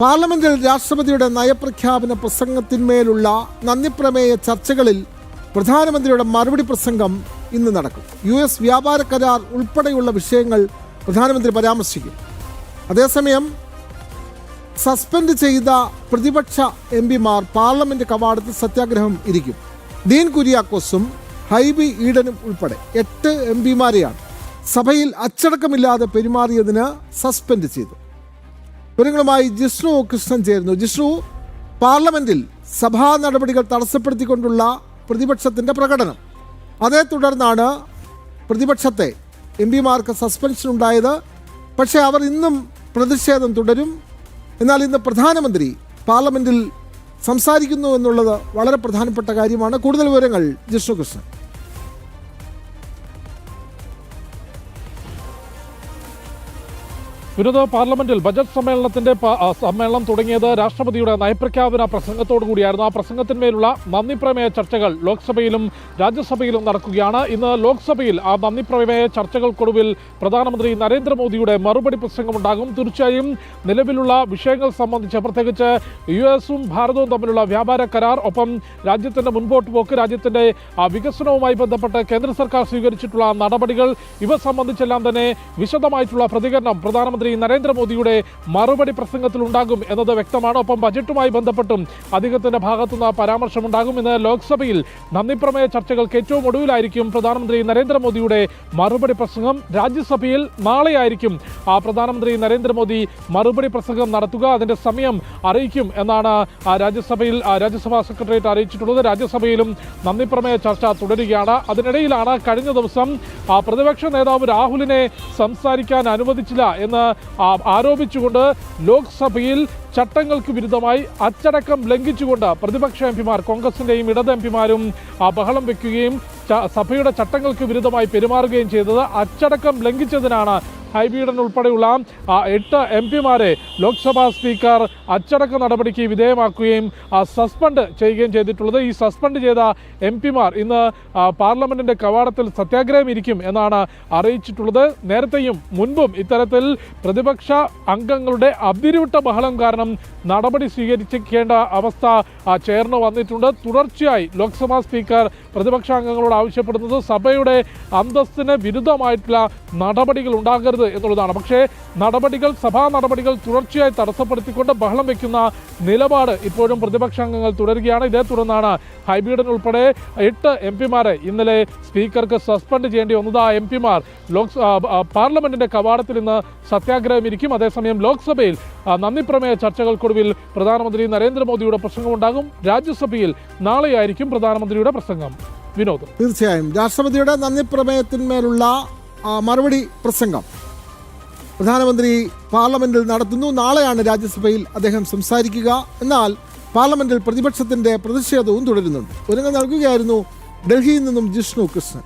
പാർലമെന്റിൽ രാഷ്ട്രപതിയുടെ നയപ്രഖ്യാപന പ്രസംഗത്തിന്മേലുള്ള നന്ദിപ്രമേയ ചർച്ചകളിൽ പ്രധാനമന്ത്രിയുടെ മറുപടി പ്രസംഗം ഇന്ന് നടക്കും. US വ്യാപാര കരാർ ഉൾപ്പെടെയുള്ള വിഷയങ്ങൾ പ്രധാനമന്ത്രി പരാമർശിക്കും. അതേസമയം സസ്പെൻഡ് ചെയ്ത പ്രതിപക്ഷ MPമാർ പാർലമെന്റ് കവാടത്തിൽ സത്യാഗ്രഹം ഇരിക്കും. ഡീൻ കുര്യാക്കോസും ഹൈബി ഈഡനും ഉൾപ്പെടെ 8 MPമാരെയാണ് സഭയിൽ അച്ചടക്കമില്ലാതെ പെരുമാറിയതിന് സസ്പെൻഡ് ചെയ്തു. വിവരങ്ങളുമായി ജിഷ്ണു കൃഷ്ണൻ ചേരുന്നു. ജിഷ്ണു, പാർലമെന്റിൽ സഭാ നടപടികൾ തടസ്സപ്പെടുത്തിക്കൊണ്ടുള്ള പ്രതിപക്ഷത്തിന്റെ പ്രകടനം, അതേ തുടർന്നാണ് പ്രതിപക്ഷത്തെ MPമാർക്ക് സസ്പെൻഷൻ ഉണ്ടായത്. പക്ഷേ അവർ ഇന്നും പ്രതിഷേധം തുടരും. എന്നാൽ ഇന്ന് പ്രധാനമന്ത്രി പാർലമെന്റിൽ സംസാരിക്കുന്നു എന്നുള്ളത് വളരെ പ്രധാനപ്പെട്ട കാര്യമാണ്. കൂടുതൽ വിവരങ്ങൾ ജിഷ്ണു കൃഷ്ണൻ. വിനോദ, പാർലമെന്റിൽ ബജറ്റ് സമ്മേളനം തുടങ്ങിയത് രാഷ്ട്രപതിയുടെ നയപ്രഖ്യാപന പ്രസംഗത്തോടു കൂടിയായിരുന്നു. ആ പ്രസംഗത്തിന്മേലുള്ള നന്ദിപ്രമേയ ചർച്ചകൾ ലോക്സഭയിലും രാജ്യസഭയിലും നടക്കുകയാണ്. ഇന്ന് ലോക്സഭയിൽ ആ നന്ദിപ്രമേയ ചർച്ചകൾക്കൊടുവിൽ പ്രധാനമന്ത്രി നരേന്ദ്രമോദിയുടെ മറുപടി പ്രസംഗമുണ്ടാകും. തീർച്ചയായും നിലവിലുള്ള വിഷയങ്ങൾ സംബന്ധിച്ച്, പ്രത്യേകിച്ച് US-ഉം ഭാരതവും തമ്മിലുള്ള വ്യാപാര കരാർ, ഒപ്പം രാജ്യത്തിന്റെ മുൻപോട്ട് പോക്ക്, രാജ്യത്തിന്റെ വികസനവുമായി ബന്ധപ്പെട്ട് കേന്ദ്ര സർക്കാർ സ്വീകരിച്ചിട്ടുള്ള നടപടികൾ, ഇവ സംബന്ധിച്ചെല്ലാം തന്നെ വിശദമായിട്ടുള്ള പ്രതികരണം പ്രധാനമന്ത്രി നരേന്ദ്രമോദിയുടെ മറുപടി പ്രസംഗത്തിൽ ഉണ്ടാകും എന്നത് വ്യക്തമാണ്. ഒപ്പം ബജറ്റുമായി ബന്ധപ്പെട്ടും അദ്ദേഹത്തിന്റെ ഭാഗത്തുനിന്ന് പരാമർശമുണ്ടാകും. ഇന്ന് ലോക്സഭയിൽ നന്ദിപ്രമേയ ചർച്ചകൾക്ക് ഏറ്റവും ഒടുവിലായിരിക്കും പ്രധാനമന്ത്രി നരേന്ദ്രമോദിയുടെ മറുപടി പ്രസംഗം. രാജ്യസഭയിൽ നാളെയായിരിക്കും പ്രധാനമന്ത്രി മറുപടി പ്രസംഗം നടത്തുക. അതിന്റെ സമയം അറിയിക്കും എന്നാണ് രാജ്യസഭാ സെക്രട്ടേറിയറ്റ് അറിയിച്ചിട്ടുള്ളത്. രാജ്യസഭയിലും നന്ദിപ്രമേയ ചർച്ച തുടരുകയാണ്. അതിനിടയിലാണ് കഴിഞ്ഞ ദിവസം പ്രതിപക്ഷ നേതാവ് രാഹുലിനെ സംസാരിക്കാൻ അനുവദിച്ചില്ല എന്ന് ആരോപിച്ചുകൊണ്ട് ലോക്സഭയിൽ ചട്ടങ്ങൾക്ക് വിരുദ്ധമായി അച്ചടക്കം ലംഘിച്ചുകൊണ്ട് പ്രതിപക്ഷ MPമാർ, കോൺഗ്രസിന്റെയും ഇടത് MPമാരും ബഹളം വെക്കുകയും സഭയുടെ ചട്ടങ്ങൾക്ക് വിരുദ്ധമായി പെരുമാറുകയും ചെയ്തത്. അച്ചടക്കം ലംഘിച്ചതിനാണ് ഹൈബീഡൻ ഉൾപ്പെടെയുള്ള 8 MPമാരെ ലോക്സഭാ സ്പീക്കർ അച്ചടക്ക നടപടിക്ക് വിധേയമാക്കുകയും സസ്പെൻഡ് ചെയ്യുകയും ചെയ്തിട്ടുള്ളത്. ഈ സസ്പെൻഡ് ചെയ്ത MPമാർ ഇന്ന് പാർലമെന്റിന്റെ കവാടത്തിൽ സത്യാഗ്രഹം ഇരിക്കും എന്നാണ് അറിയിച്ചിട്ടുള്ളത്. നേരത്തെയും മുൻപും ഇത്തരത്തിൽ പ്രതിപക്ഷ അംഗങ്ങളുടെ അതിരുവിട്ട ബഹളം കാരണം നടപടി സ്വീകരിക്കേണ്ട അവസ്ഥ ചേർന്ന് വന്നിട്ടുണ്ട്. തുടർച്ചയായി ലോക്സഭാ സ്പീക്കർ പ്രതിപക്ഷാംഗങ്ങളോട് ആവശ്യപ്പെടുന്നത് സഭയുടെ അന്തസ്സിന് വിരുദ്ധമായിട്ടുള്ള നടപടികൾ ഉണ്ടാകരുത് എന്നുള്ളതാണ്. പക്ഷേ സഭാ നടപടികൾ തുടർച്ചയായി തടസ്സപ്പെടുത്തിക്കൊണ്ട് ബഹളം വെക്കുന്ന നിലപാട് ഇപ്പോഴും പ്രതിപക്ഷാംഗങ്ങൾ തുടരുകയാണ്. ഇതേ തുടർന്നാണ് ഹൈബീഡൻ ഉൾപ്പെടെ 8 MPമാരെ ഇന്നലെ സ്പീക്കർക്ക് സസ്പെൻഡ് ചെയ്യേണ്ടി വന്നത്. ആ MPമാർ പാർലമെന്റിന്റെ കവാടത്തിൽ ഇന്ന് സത്യാഗ്രഹം ഇരിക്കും. അതേസമയം ലോക്സഭയിൽ നന്ദിപ്രമേയ ചർച്ചകൾക്കൊടുവിൽ പ്രധാനമന്ത്രി നരേന്ദ്രമോദിയുടെ പ്രസംഗമുണ്ടാകും. രാജ്യസഭയിൽ നാളെയായിരിക്കും പ്രധാനമന്ത്രിയുടെ പ്രസംഗം. വിനോദ്, തീർച്ചയായും രാഷ്ട്രപതിയുടെ നന്ദിപ്രമേയത്തിന്മേലുള്ള മറുപടി പ്രസംഗം പ്രധാനമന്ത്രി പാർലമെന്റിൽ നടത്തുന്നു. നാളെയാണ് രാജ്യസഭയിൽ അദ്ദേഹം സംസാരിക്കുക. എന്നാൽ പാർലമെന്റിൽ പ്രതിപക്ഷത്തിന്റെ പ്രതിഷേധവും തുടരുന്നുണ്ട്. ഒരുങ്ങ നൽകുകയായിരുന്നു ഡൽഹിയിൽ നിന്നും ജിഷ്ണു കൃഷ്ണൻ.